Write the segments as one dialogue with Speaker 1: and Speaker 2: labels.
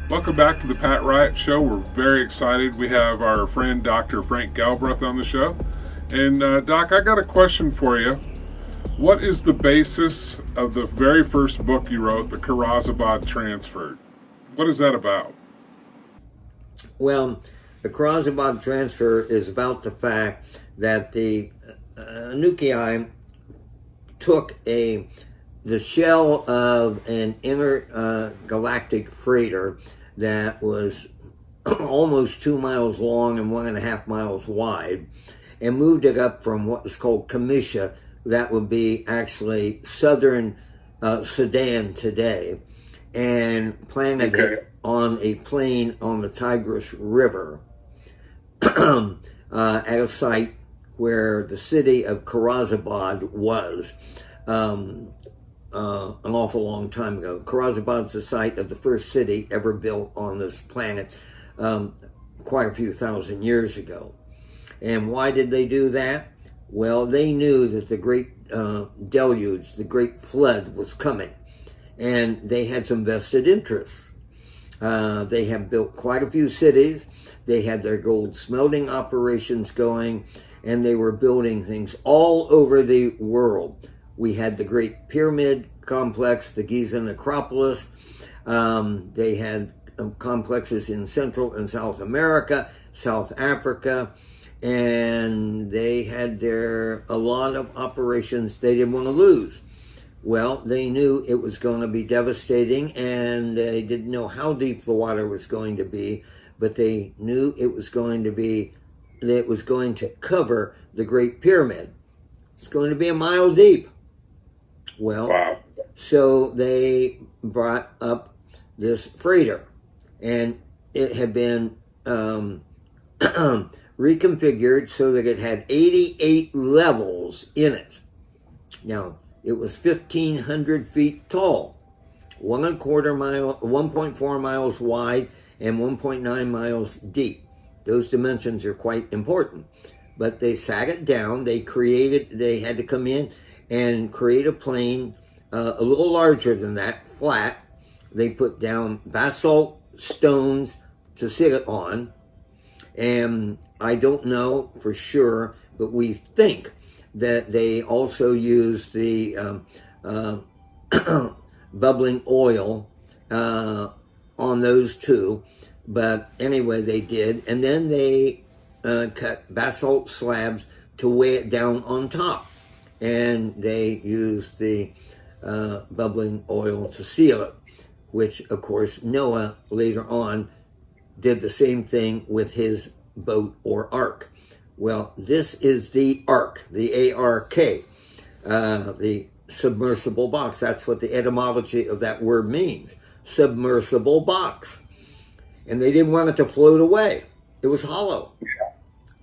Speaker 1: Welcome back to the Pat RIOT Show. We're very excited. We have our friend Dr. Frank Galbraith on the show. And Doc, I got a question for you. What is the basis of the very first book you wrote, The Kharasbod Transfer? What is that about?
Speaker 2: Well, the kharasbod transfer is about the fact that the nuclei took the shell of an intergalactic freighter that was almost 2 miles long and 1.5 miles wide, and moved it up from what was called Kamisha, that would be actually southern Sudan today, and planted it on a plain on the Tigris River at a site where the city of Kharasbod was an awful long time ago. Kharasbod's the site of the first city ever built on this planet quite a few thousand years ago. And why did they do that? Well, they knew that the great deluge, the great flood was coming, and they had some vested interests. They have built quite a few cities. They had their gold smelting operations going, and they were building things all over the world. We had the Great Pyramid Complex, the Giza Necropolis. They had complexes in Central and South America, South Africa, and they had a lot of operations they didn't want to lose. Well, they knew it was going to be devastating, and they didn't know how deep the water was going to be, but they knew it was going to cover the Great Pyramid. It's going to be 1 mile deep. Well, wow. So they brought up this freighter, and it had been reconfigured so that it had 88 levels in it. Now, it was 1,500 feet tall, 1.4 miles wide, and 1.9 miles deep. Those dimensions are quite important. But they sat it down. They had to come in and create a plane a little larger than that, flat. They put down basalt stones to sit it on. And I don't know for sure, but we think that they also used the bubbling oil on those two. But anyway, they did. And then they cut basalt slabs to weigh it down on top. And they used the bubbling oil to seal it, which, of course, Noah later on did the same thing with his boat or ark. Well, this is the ark, the A-R-K, the submersible box. That's what the etymology of that word means, submersible box. And they didn't want it to float away. It was hollow.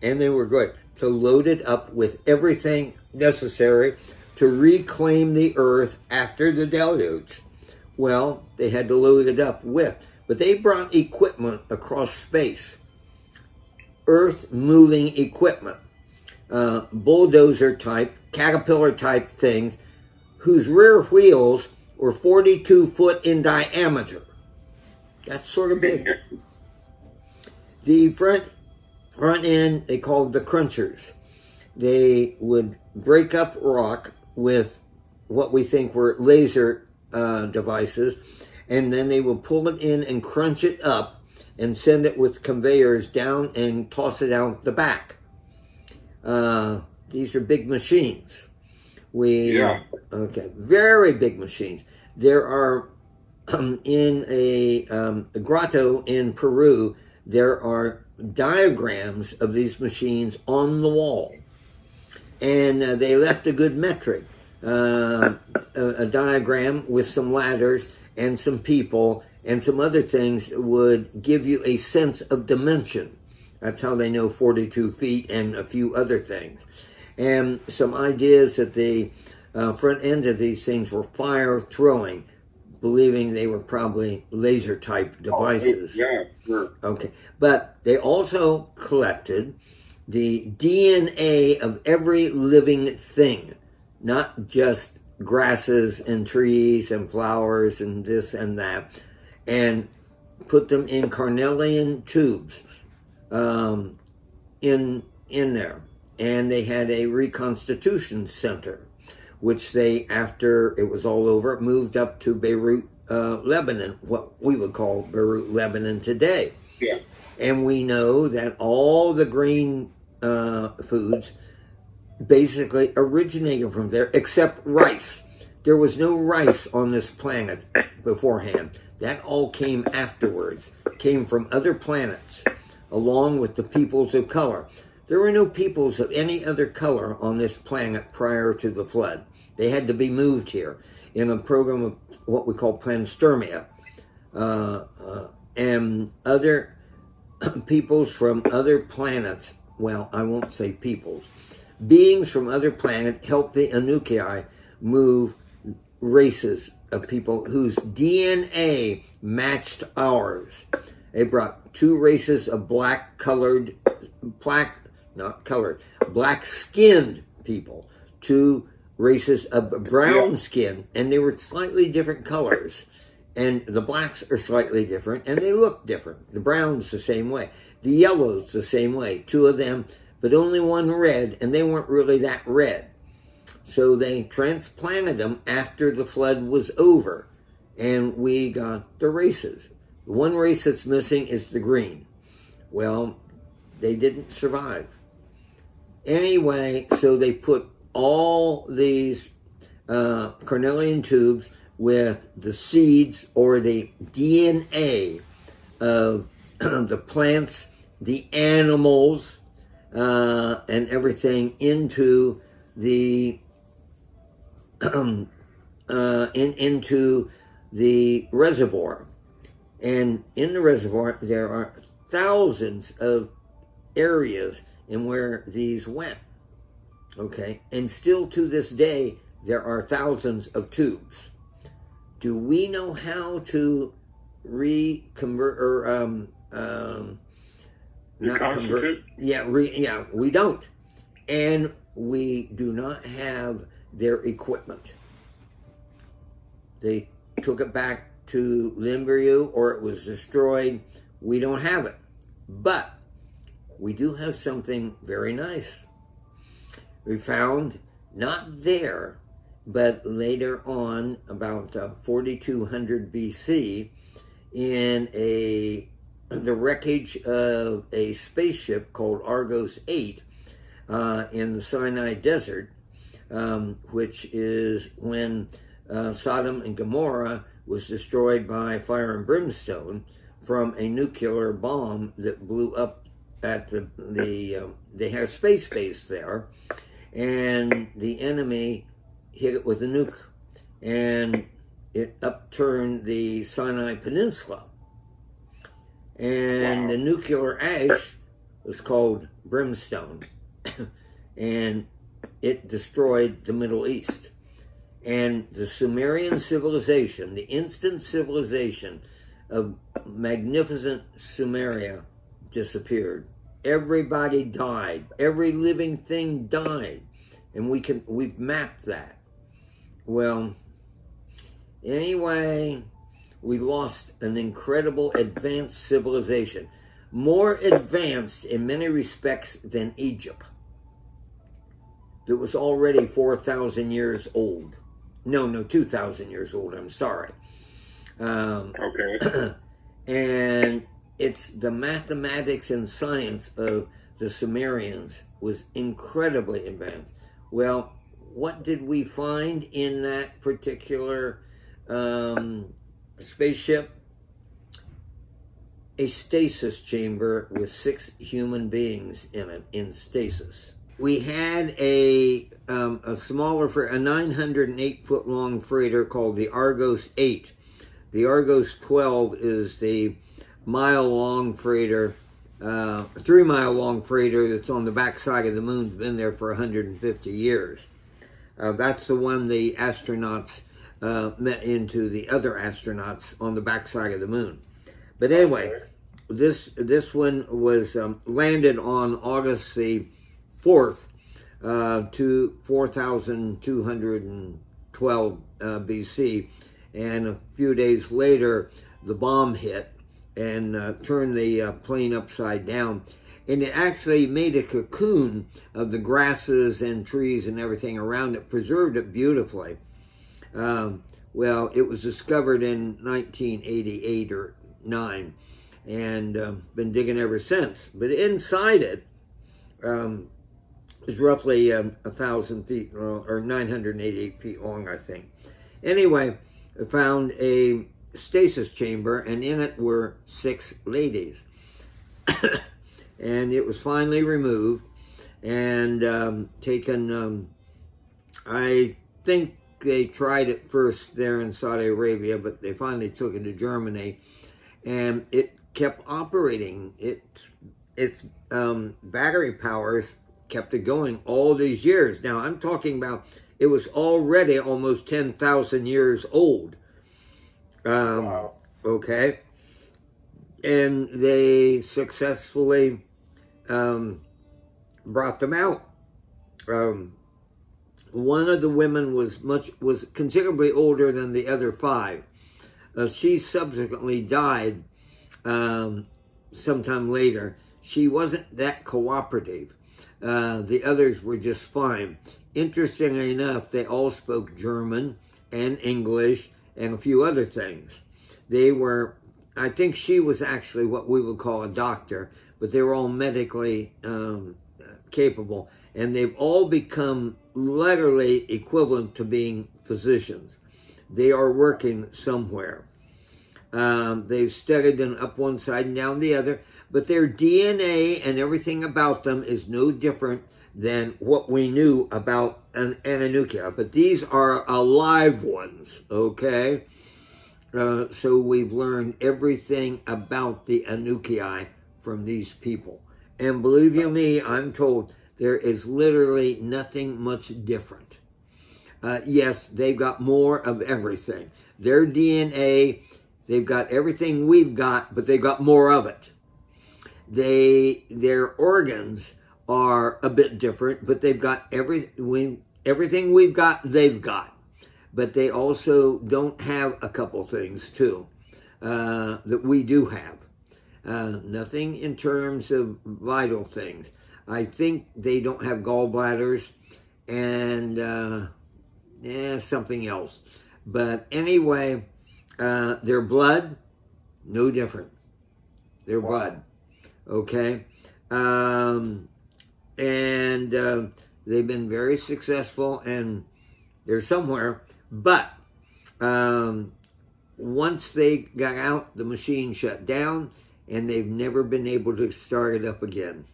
Speaker 2: And they were going to load it up with everything necessary to reclaim the earth after the deluge. Well, they had to load it up but they brought equipment across space. Earth-moving equipment, bulldozer-type, caterpillar-type things, whose rear wheels were 42 foot in diameter. That's sort of big. The front end, they called the crunchers. They would break up rock with what we think were laser devices, and then they would pull it in and crunch it up and send it with conveyors down and toss it out the back. These are big machines. Very big machines. There are in a grotto in Peru, there are diagrams of these machines on the wall, and they left a good metric. A diagram with some ladders and some people and some other things would give you a sense of dimension. That's how they know 42 feet and a few other things. And some ideas that the front end of these things were fire throwing, believing they were probably laser type devices.
Speaker 1: Yeah, sure.
Speaker 2: Okay. But they also collected the DNA of every living thing, not just grasses and trees and flowers and this and that, and put them in carnelian tubes in there. And they had a reconstitution center, which they, after it was all over, moved up to Beirut, Lebanon, what we would call Beirut, Lebanon today.
Speaker 1: Yeah.
Speaker 2: And we know that all the green foods basically originated from there, except rice. There was no rice on this planet beforehand. That all came afterwards, came from other planets, along with the peoples of color. There were no peoples of any other color on this planet prior to the flood. They had to be moved here in a program of what we call panspermia. And other peoples from other planets, well, I won't say peoples, beings from other planets helped the Anunnaki move races of people whose DNA matched ours. They brought two races of black-skinned people, two races of brown skin, and they were slightly different colors. And the blacks are slightly different, and they look different. The browns the same way. The yellows the same way. Two of them, but only one red, and they weren't really that red. So they transplanted them after the flood was over, and we got the races. The one race that's missing is the green. Well, they didn't survive. Anyway, so they put all these carnelian tubes with the seeds or the DNA of the plants, the animals, and everything into the into the reservoir. And in the reservoir, there are thousands of areas in where these went. Okay, and still to this day, there are thousands of tubes. Do we know how to reconvert or not convert? Yeah, we don't, and we do not have their equipment. They took it back to Limburg, or it was destroyed. We don't have it, but we do have something very nice. We found, not there, but later on, about 4200 BC, in the wreckage of a spaceship called Argos 8 in the Sinai Desert, which is when Sodom and Gomorrah was destroyed by fire and brimstone from a nuclear bomb that blew up at they have space base there, and the enemy hit it with a nuke, and it upturned the Sinai Peninsula. And the nuclear ash was called brimstone, and it destroyed the Middle East. And the Sumerian civilization, the instant civilization of magnificent Sumeria, disappeared. Everybody died. Every living thing died. And we've mapped that. Well, anyway, we lost an incredible advanced civilization. More advanced in many respects than Egypt. That was already 4,000 years old. No, 2,000 years old, I'm sorry.
Speaker 1: Okay.
Speaker 2: And it's the mathematics and science of the Sumerians was incredibly advanced. Well, what did we find in that particular spaceship? A stasis chamber with 6 human beings in it, in stasis. We had a smaller, a 908 foot long freighter called the Argos 8. The Argos 12 is the mile-long freighter, 3-mile long freighter that's on the backside of the moon, been there for 150 years. That's the one the astronauts met into the other astronauts on the backside of the moon. But anyway, this one was landed on August the 4th to 4212 BC, and a few days later the bomb hit and turned the plane upside down. And it actually made a cocoon of the grasses and trees and everything around it, preserved it beautifully. Well, it was discovered in 1988 or 9, and been digging ever since. But inside it is roughly 1,000 feet long, or 988 feet long, I think. Anyway, I found a stasis chamber, and in it were 6 ladies. And it was finally removed and taken, I think they tried it first there in Saudi Arabia, but they finally took it to Germany, and it kept operating. Its battery powers kept it going all these years. Now, I'm talking about, it was already almost 10,000 years old.
Speaker 1: Wow.
Speaker 2: Okay. And they successfully brought them out. One of the women was considerably older than the other 5. She subsequently died sometime later. She wasn't that cooperative. The others were just fine. Interestingly enough, they all spoke German and English and a few other things. They were, I think she was actually what we would call a doctor, but they were all medically capable. And they've all become literally equivalent to being physicians. They are working somewhere. They've studied them up one side and down the other, but their DNA and everything about them is no different than what we knew about an Anunnaki. But these are alive ones, okay? So we've learned everything about the Anunnaki from these people. And believe you me, I'm told there is literally nothing much different. Yes, they've got more of everything. Their DNA, they've got everything we've got, but they've got more of it. Their organs are a bit different, but they've got everything we've got, they've got. But they also don't have a couple things, too, that we do have. Nothing in terms of vital things. I think they don't have gallbladders and something else. But anyway, their blood, no different. Their blood, okay? And they've been very successful, and they're somewhere. But once they got out, the machine shut down, and they've never been able to start it up again.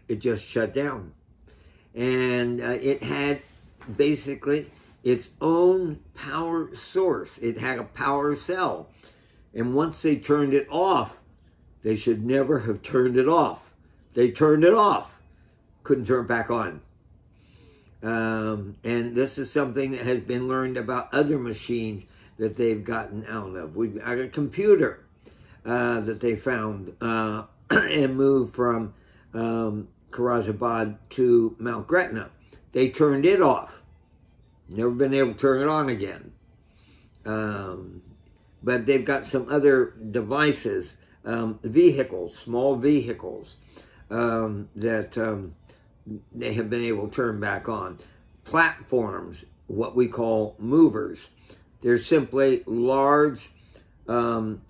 Speaker 2: It just shut down. And it had basically its own power source. It had a power cell. And once they turned it off, they should never have turned it off. They turned it off. Couldn't turn it back on. And this is something that has been learned about other machines that they've gotten out of. We've got a computer that they found and moved from Kharasbod to Mount Gretna. They turned it off. Never been able to turn it on again. But they've got some other devices, vehicles, small vehicles, that they have been able to turn back on. Platforms, what we call movers. They're simply large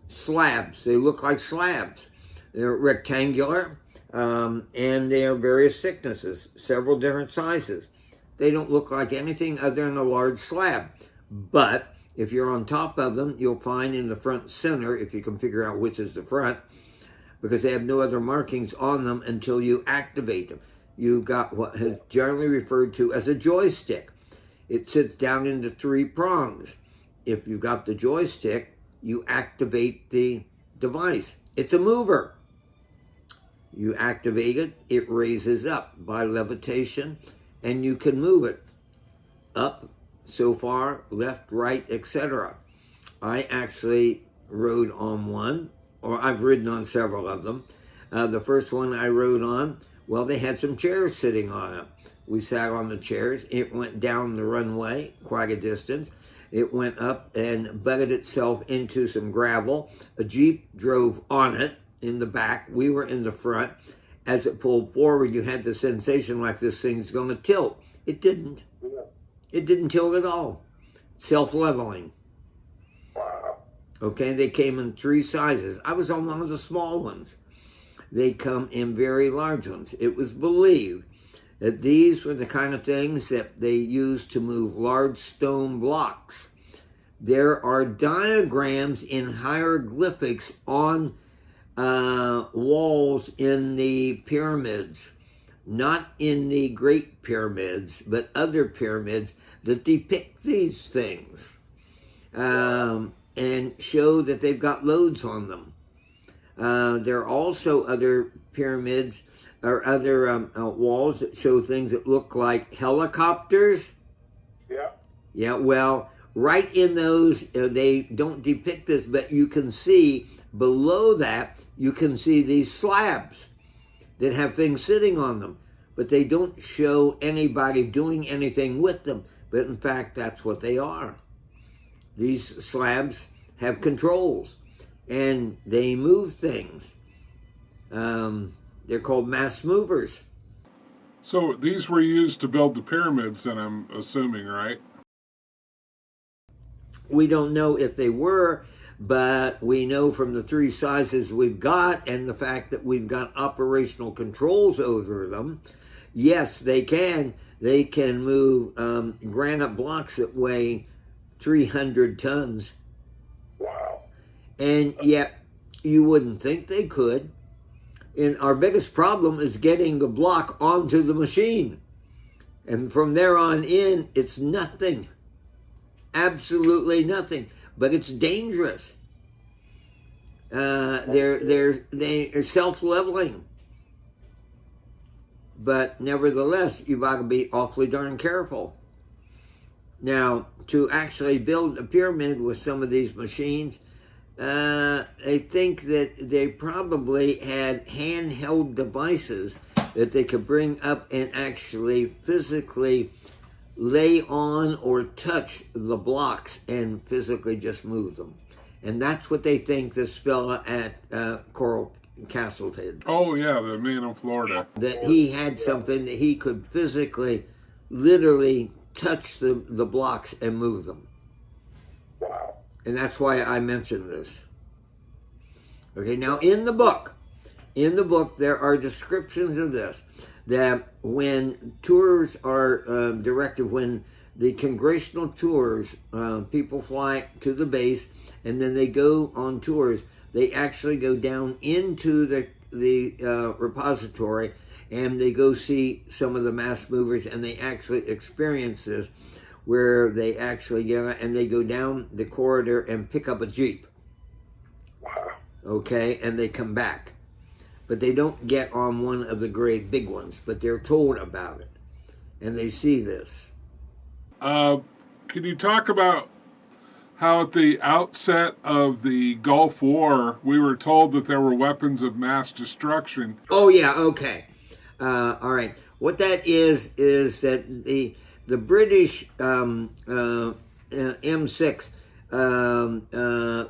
Speaker 2: slabs. They look like slabs. They're rectangular, and they are various thicknesses, several different sizes. They don't look like anything other than a large slab. But if you're on top of them, you'll find in the front center, if you can figure out which is the front, because they have no other markings on them until you activate them. You've got what is generally referred to as a joystick. It sits down into 3 prongs. If you've got the joystick, you activate the device. It's a mover. You activate it, it raises up by levitation, and you can move it up, so far, left, right, etc. I actually rode on one, or I've ridden on several of them. The first one I rode on, well, they had some chairs sitting on it. We sat on the chairs. It went down the runway quite a distance. It went up and butted itself into some gravel. A Jeep drove on it in the back. We were in the front. As it pulled forward, you had the sensation like this thing's going to tilt. It didn't. It didn't tilt at all. Self-leveling. Okay, they came in 3 sizes. I was on one of the small ones. They come in very large ones. It was believed that these were the kind of things that they used to move large stone blocks. There are diagrams in hieroglyphics on walls in the pyramids, not in the Great Pyramids, but other pyramids that depict these things and show that they've got loads on them. There are also other pyramids or other walls that show things that look like helicopters.
Speaker 3: Yeah.
Speaker 2: Yeah, well, right in those, they don't depict this, but you can see below that, you can see these slabs that have things sitting on them, but they don't show anybody doing anything with them. But in fact, that's what they are. These slabs have controls, and they move things. They're called mass movers.
Speaker 1: So these were used to build the pyramids, then, I'm assuming, right?
Speaker 2: We don't know if they were, but we know from the 3 sizes we've got and the fact that we've got operational controls over them, yes, they can. They can move granite blocks that weigh 300 tons.
Speaker 3: Wow.
Speaker 2: And yet, you wouldn't think they could. And our biggest problem is getting the block onto the machine. And from there on in, it's nothing. Absolutely nothing. But it's dangerous. They're self-leveling. But nevertheless, you've got to be awfully darn careful. Now, to actually build a pyramid with some of these machines, I think that they probably had handheld devices that they could bring up and actually physically lay on or touch the blocks and physically just move them. And that's what they think this fella at Coral Castle did.
Speaker 1: Oh, yeah, the man in Florida.
Speaker 2: That he had something that he could physically, literally touch the blocks and move them.
Speaker 3: Wow.
Speaker 2: And that's why I mentioned this. Okay, now in the book, there are descriptions of this, that when tours are directed, when the congressional tours, people fly to the base and then they go on tours, they actually go down into the repository and they go see some of the mass movers, and they actually experience this, where they actually they go down the corridor and pick up a Jeep.
Speaker 3: Wow.
Speaker 2: Okay, and they come back. But they don't get on one of the great big ones, but they're told about it. And they see this.
Speaker 1: Can you talk about how at the outset of the Gulf War, we were told that there were weapons of mass destruction?
Speaker 2: Oh, yeah, okay. All right. What that is that the British M6,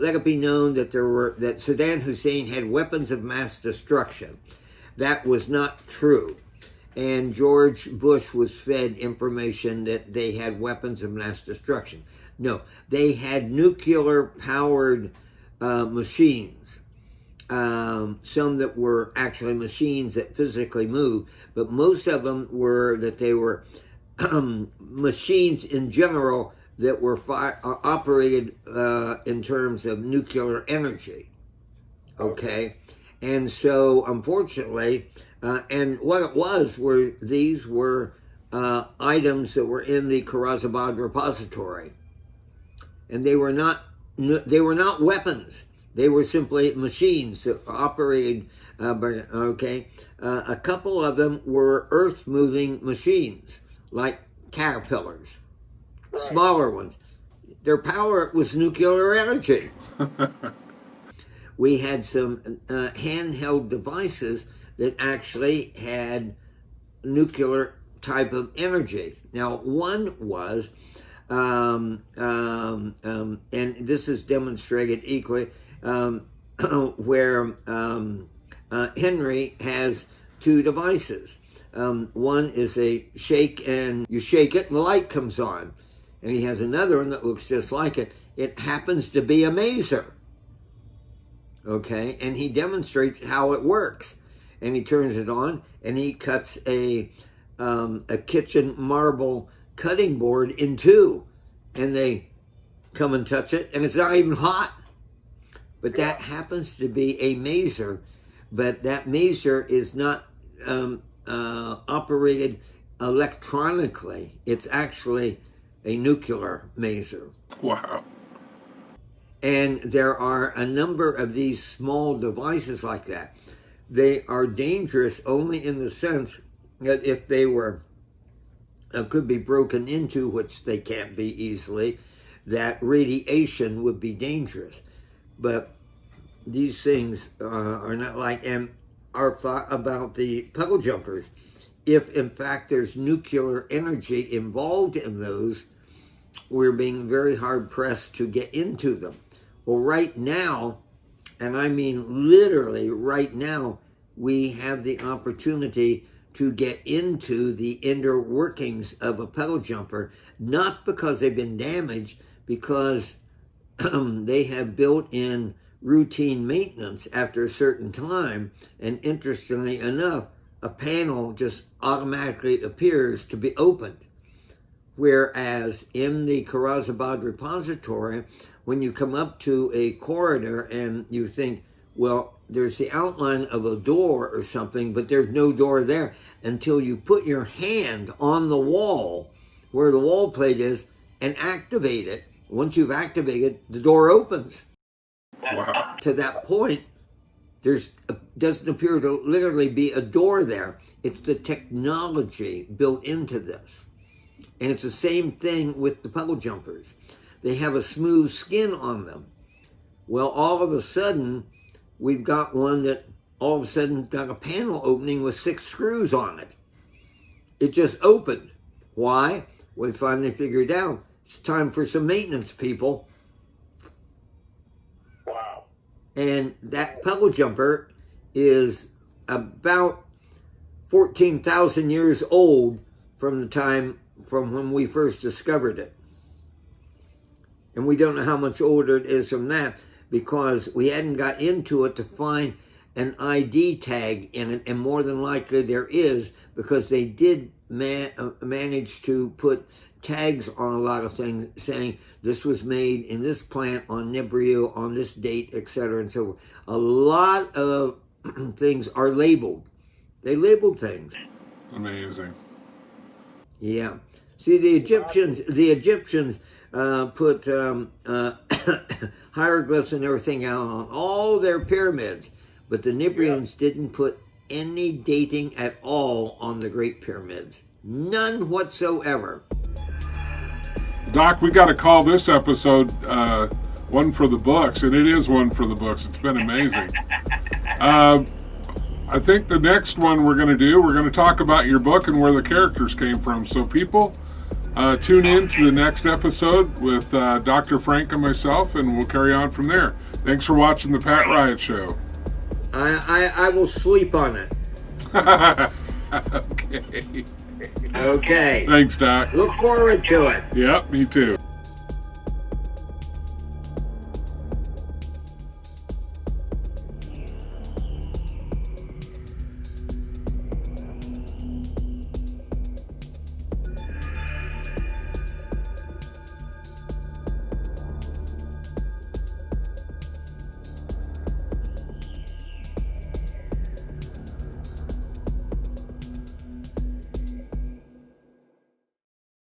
Speaker 2: let it be known that that Saddam Hussein had weapons of mass destruction. That was not true. And George Bush was fed information that they had weapons of mass destruction. No, they had nuclear-powered machines. Some that were actually machines that physically move, but most of them were that they were machines in general that were operated in terms of nuclear energy. Okay, and so unfortunately, and what it was were these were items that were in the Kharasbod repository, and they were not weapons. They were simply machines that operated, a couple of them were earth-moving machines, like caterpillars, right. Smaller ones. Their power was nuclear energy. We had some handheld devices that actually had nuclear type of energy. Now, one was and this is demonstrated equally, where Henry has two devices. One is a shake, and you shake it and the light comes on. And he has another one that looks just like it. It happens to be a mazer. Okay, and he demonstrates how it works. And he turns it on, and he cuts a kitchen marble cutting board in two. And they come and touch it, and it's not even hot. But that happens to be a mazer. But that mazer is not operated electronically. It's actually a nuclear mazer.
Speaker 1: Wow.
Speaker 2: And there are a number of these small devices like that. They are dangerous only in the sense that if they were could be broken into, which they can't be easily, that radiation would be dangerous. But these things are not like, and our thought about the puddle jumpers, if in fact there's nuclear energy involved in those, we're being very hard pressed to get into them. Well, right now, and I mean literally right now, we have the opportunity to get into the inner workings of a puddle jumper, not because they've been damaged, because they have built in routine maintenance after a certain time, and interestingly enough, a panel just automatically appears to be opened. Whereas in the kharasbod repository, when you come up to a corridor and you think, well, there's the outline of a door or something, but there's no door there until you put your hand on the wall where the wall plate is and activate it. Once you've activated, the door opens.
Speaker 1: Wow.
Speaker 2: To that point, doesn't appear to literally be a door there. It's the technology built into this. And it's the same thing with the puddle jumpers. They have a smooth skin on them. Well, all of a sudden, we've got one that all of a sudden got a panel opening with 6 screws on it. It just opened. Why? We finally figured out it's time for some maintenance, people.
Speaker 3: Wow.
Speaker 2: And that puddle jumper is about 14,000 years old from when we first discovered it. And we don't know how much older it is from that, because we hadn't got into it to find an ID tag in it, and more than likely there is, because they did manage to put tags on a lot of things saying this was made in this plant on Nibrio on this date, etc. and so forth. A lot of things are labeled. They labeled things.
Speaker 1: Amazing.
Speaker 2: Yeah. See, the Egyptians put hieroglyphs and everything out on all their pyramids, but the Nibrians didn't put any dating at all on the Great Pyramids. None whatsoever.
Speaker 1: Doc, we got to call this episode one for the books, and it is one for the books. It's been amazing. I think the next one we're going to talk about your book and where the characters came from. So people, tune in to the next episode with Dr. Frank and myself, and we'll carry on from there. Thanks for watching the Pat RIOT Show.
Speaker 2: I will sleep on it.
Speaker 1: Okay.
Speaker 2: Okay.
Speaker 1: Thanks, Doc.
Speaker 2: Look forward to it.
Speaker 1: Yep, me too.